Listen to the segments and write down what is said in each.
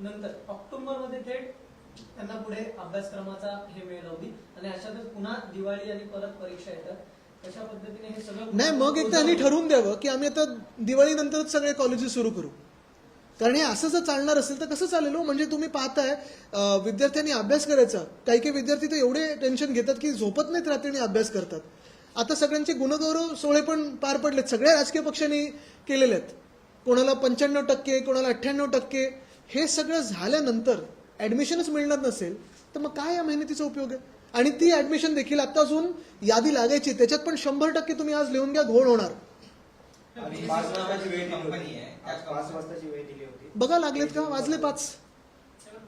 नंतर ऑक्टोबरमध्ये थेट त्यांना पुढे अभ्यासक्रमाचा हे वेळ लावली आणि अशातच पुन्हा दिवाळी आणि परत परीक्षा येतात। अशा पद्धतीने हे सगळं नाही, मग एक त्यांनी ठरवून द्यावं की आम्ही आता दिवाळीनंतरच सगळे कॉलेजेस सुरू करू। कारण हे असं जर चालणार असेल तर कसं चालेल हो? म्हणजे तुम्ही पाहताय विद्यार्थ्यांनी अभ्यास करायचा, काही काही विद्यार्थी तर एवढे टेन्शन घेतात की झोपत नाहीत रात्री आणि अभ्यास करतात। आता सगळ्यांचे गुणगौरव सोहळे पण पार पडलेत, सगळ्या राजकीय पक्षांनी केलेले आहेत, कोणाला 95%, कोणाला 98%। हे सगळं झाल्यानंतर ऍडमिशनच मिळणार नसेल तर मग काय या मेहनतीचा उपयोग आहे? आणि ती ऍडमिशन देखील आता अजून यादी लागायची, त्याच्यात पण 100% तुम्ही आज लिहून घ्या घोळ होणार। 5 वाजताची वेळ दिली होती। बघा लागलेत का? वाजले 5।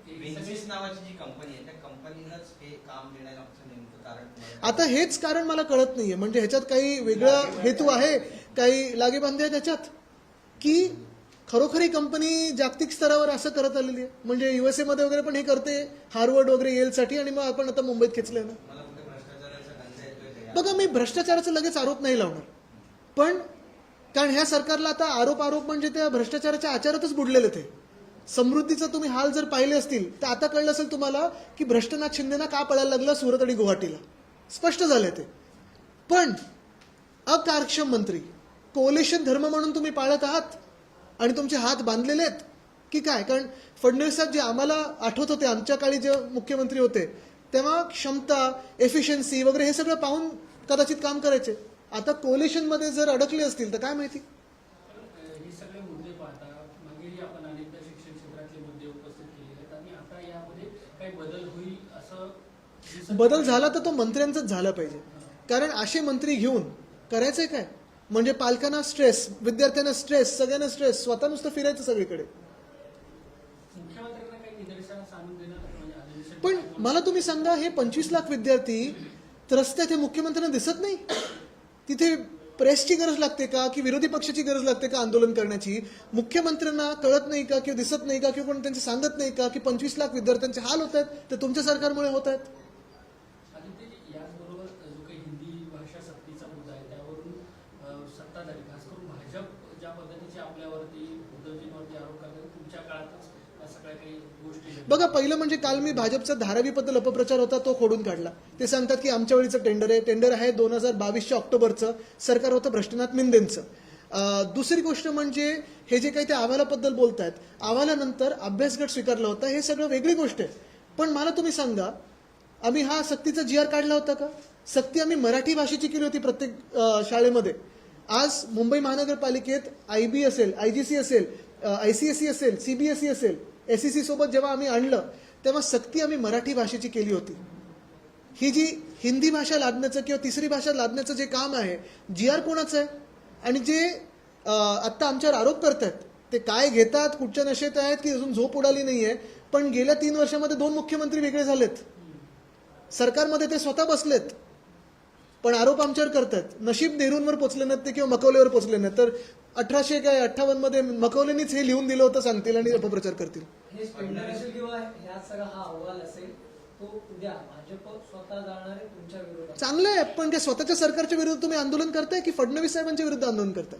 बेंचेस नावाची जी कंपनी आहे त्या कंपनीनंच हे काम देण्याचं नेमकं कारण आता हेच कारण मला कळत नाहीये, म्हणजे ह्याच्यात काही वेगळा हेतू आहे, काही लागेबांधे आहे त्याच्यात, की खरोखरी कंपनी जागतिक स्तरावर असं करत आलेली आहे? म्हणजे युएसए मध्ये वगैरे पण हे करते, हार्वर्ड वगैरे येलसाठी, आणि मग आपण आता मुंबईत खेचले ना। मला कुठे भ्रष्टाचाराचा गंध येतोय बघा, मी भ्रष्टाचाराचा लगेच आरोप नाही लावणार, पण कारण ह्या सरकारला आता आरोप म्हणजे त्या भ्रष्टाचाराच्या आचारातच बुडलेले ते। समृद्धीचं तुम्ही हाल जर पाहिले असतील तर आता कळलं असेल तुम्हाला की भ्रष्टनाथ शिंदेना का पळायला लागला सुरत आणि गुवाहाटीला, स्पष्ट झालंय ते। पण अकार्यक्षम मंत्री, कोलेशन धर्म म्हणून तुम्ही पाळत आहात आणि तुमचे हात बांधलेले आहेत की काय? कारण फडणवीस साहेब जे आम्हाला आठवत होते, आमच्या काळी जे मुख्यमंत्री होते तेव्हा क्षमता, एफिशियन्सी वगैरे हे सगळं पाहून कदाचित काम करायचे। आता कोलेशन मध्ये जर अडकले असतील तर काय माहिती। हे सगळे मुद्दे पाहता मागेही आपण अनेकदा शिक्षण क्षेत्रातले मुद्दे उपस्थित केले आहेत आणि आता यामध्ये काही बदल होईल असं दिसत बदल नाही. झाला तर तो मंत्र्यांचाच झाला पाहिजे, कारण असे मंत्री घेऊन करायचंय काय? म्हणजे पालकांना स्ट्रेस, विद्यार्थ्यांना स्ट्रेस, सगळ्यांना स्ट्रेस, स्वतः नुसतं फिरायचं सगळीकडे। मुख्यमंत्र्यांना काही निदर्शनास आणून देणं म्हणजे अधिवेशन पण मला तुम्ही सांगा, हे 25 लाख विद्यार्थी रस्त्यात हे मुख्यमंत्र्यांना दिसत नाही? तिथे प्रेसची गरज लागते का, की विरोधी पक्षाची गरज लागते का आंदोलन करण्याची? मुख्यमंत्र्यांना कळत नाही का, किंवा दिसत नाही का, किंवा कोण त्यांचे सांगत नाही का की 25 लाख विद्यार्थ्यांचे हाल होत आहेत ते तुमच्या सरकारमुळे होत आहेत? आदित्य, याचबरोबर जो काही हिंदी भाषा सक्तीचा मुद्दा आहे त्यावरून सत्ताधारी खास करून भाजप ज्या पद्धतीचे आपल्यावरती उद्धवजींवरती आरोप करतात, तुमच्या काळातच या सगळ्या काही गोष्टी घडल्या. बघा, पहिलं म्हणजे काल मी भाजपचा धारावीबद्दल अपप्रचार होता तो खोडून काढला। ते सांगतात की आमच्या वेळीचं टेंडर आहे 2022च्या ऑक्टोबरचं, सरकार होतं भ्रष्टनाथ मिंदेंचं। दुसरी गोष्ट म्हणजे हे जे काही ते अहवालाबद्दल बोलतायत, अहवालानंतर अभ्यासगट स्वीकारला होता, हे सगळं वेगळी गोष्ट आहे। पण मला तुम्ही सांगा, आम्ही हा सक्तीचा GR काढला होता का? सक्ती आम्ही मराठी भाषेची केली होती प्रत्येक शाळेमध्ये। आज मुंबई महानगरपालिकेत IB असेल, IGC असेल, ICSE असेल, CBSE असेल, SEC सोबत जेव्हा आम्ही आणलं तेव्हा सक्ती आम्ही मराठी भाषेची केली होती। ही जी हिंदी भाषा लादण्याचं किंवा तिसरी भाषा लादण्याचं जे काम आहे, GR कोणाचं आहे? आणि जे आत्ता आमच्यावर आरोप करतात ते काय घेतात, कुठच्या नशेत आहेत की अजून झोप उडाली नाहीये, पण गेल्या 3 वर्षामध्ये 2 मुख्यमंत्री वेगळे झालेत, सरकारमध्ये ते स्वतः बसलेत, पण आरोप आमच्यावर करतात। नशीब नेहरूंवर पोचले नाहीत ते किंवा मकवलेवर पोचले नाहीत, तर 1858 मध्ये मकवलेनीच हे लिहून दिलं होतं सांगतील आणि अपप्रचार करतील। हे स्टँडर्ड असेल किंवा ह्या सगळा हा अहवाल असेल तो उद्या भाजप स्वतः जाणार आहे तुमच्या विरोधात। चांगलं आहे, पण काय स्वतःच्या सरकारच्या विरुद्ध तुम्ही आंदोलन करताय की फडणवीस साहेबांच्या विरुद्ध आंदोलन करताय?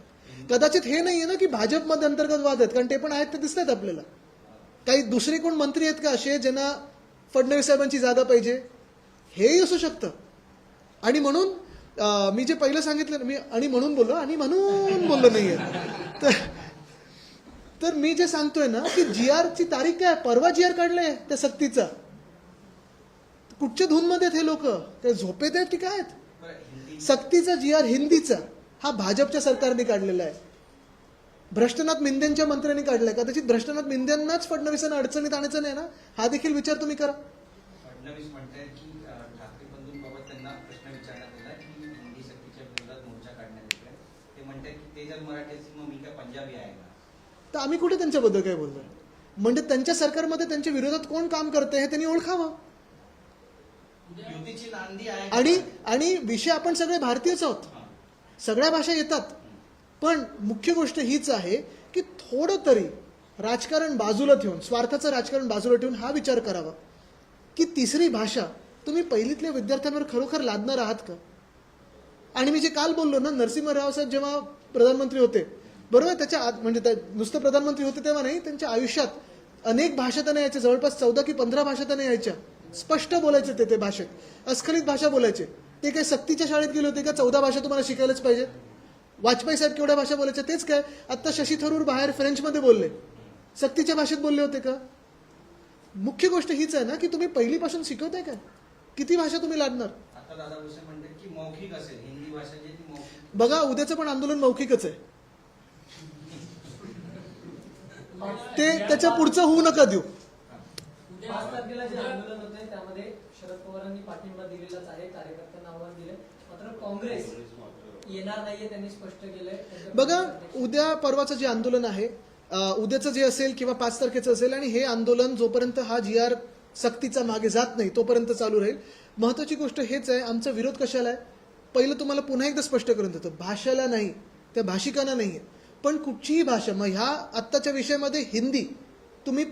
कदाचित हे नाहीये ना की भाजपमध्ये अंतर्गत वाद आहेत, कारण ते पण आहेत, ते दिसत आहेत आपल्याला। काही दुसरे कोण मंत्री आहेत का असे ज्यांना फडणवीस साहेबांची जागा पाहिजे? हेही असू शकतं। आणि म्हणून मी जे पहिलं सांगितलं ना, मी आणि म्हणून बोललो नाहीये, तर मी जे सांगतोय ना की GR ची तारीख काय, परवा GR काढलाय त्या सक्तीचा। कुठच्या धून मध्ये हे लोक ते झोपेत आहेत की काय आहेत? सक्तीचा GR हिंदीचा हा भाजपच्या सरकारने काढलेला आहे, भ्रष्टनाथ मिंदेंच्या मंत्र्यांनी काढलाय। कदाचित भ्रष्टनाथ मिंदेंनाच फडणवीसांना अडचणीत आणायचं नाही ना, हा देखील विचार तुम्ही करा। फडणवीस म्हणतात की ठाकरे बंधूंबाबत त्यांना प्रश्न विचारण्यात आला की हिंदी सक्तीच्या विरोधात मोर्चा काढण्यात येतोय, ते म्हणतात की ते जर मराठी असेल मग मी काय पंजाबी आहे का? तर आम्ही कुठे त्यांच्याबद्दल काय बोलतोय? म्हणजे त्यांच्या सरकारमध्ये त्यांच्या विरोधात कोण काम करते हे त्यांनी ओळखावं। युतीची नांदी आहे आणि विषय आपण सगळे भारतीयच आहोत, सगळ्या भाषा येतात, पण मुख्य गोष्ट हीच आहे की थोडं तरी राजकारण बाजूला ठेवून, स्वार्थाचं राजकारण बाजूला ठेवून हा विचार करावा की तिसरी भाषा तुम्ही पहिलीतल्या विद्यार्थ्यांवर खरोखर लादणार आहात का? आणि मी जे काल बोललो ना, नरसिंहराव साहेब जेव्हा प्रधानमंत्री होते, बरोबर, त्याच्या म्हणजे नुसतं प्रधानमंत्री होते तेव्हा नाही, त्यांच्या आयुष्यात अनेक भाषा त्यांना यायच्या, जवळपास 14 की 15 भाषा त्यांना यायच्या. स्पष्ट बोलायचे ते भाषेत, अस्खलित भाषा बोलायचे. ते काय सक्तीच्या शाळेत गेले होते का 14 भाषा तुम्हाला शिकायलाच पाहिजेत? वाजपेयी साहेब केवढ्या भाषा बोलायच्या? तेच काय, आता शशी थरूर बाहेर फ्रेंचमध्ये बोलले, सक्तीच्या भाषेत बोलले होते का? मुख्य गोष्ट हीच आहे ना की तुम्ही पहिलीपासून शिकवताय का? किती भाषा तुम्ही लादणार? आता दादा भुसे म्हणतात की मौखिक असेल, हिंदी भाषा जी आहे ती मौखिक. बघा, उद्याचं पण आंदोलन मौखिकच आहे. ते त्याच्या पुढचं होऊ नका देऊ. 5 तारखेला जे आंदोलन होते त्यामध्ये शरद पवारांनी पाठिंबा दिलेलाच आहे, कार्यकर्त्यांना आव्हान दिले, मात्र काँग्रेस येणार नाहीये त्यांनी स्पष्ट केलंय. बघा, उद्या परवाचं जे आंदोलन आहे, उद्याचं जे असेल किंवा 5 तारखेचं असेल, आणि हे आंदोलन जोपर्यंत हा GR सक्तीचा मागे जात नाही तोपर्यंत चालू राहील. महत्वाची गोष्ट हेच आहे, आमचा विरोध कशाला आहे? पहिलं तुम्हाला पुन्हा एकदा स्पष्ट करून देतो, भाषेला नाही, त्या भाषिकांना नाहीये, पण कुठचीही भाषा. मग ह्या आत्ताच्या विषयामध्ये हिंदी तुम्ही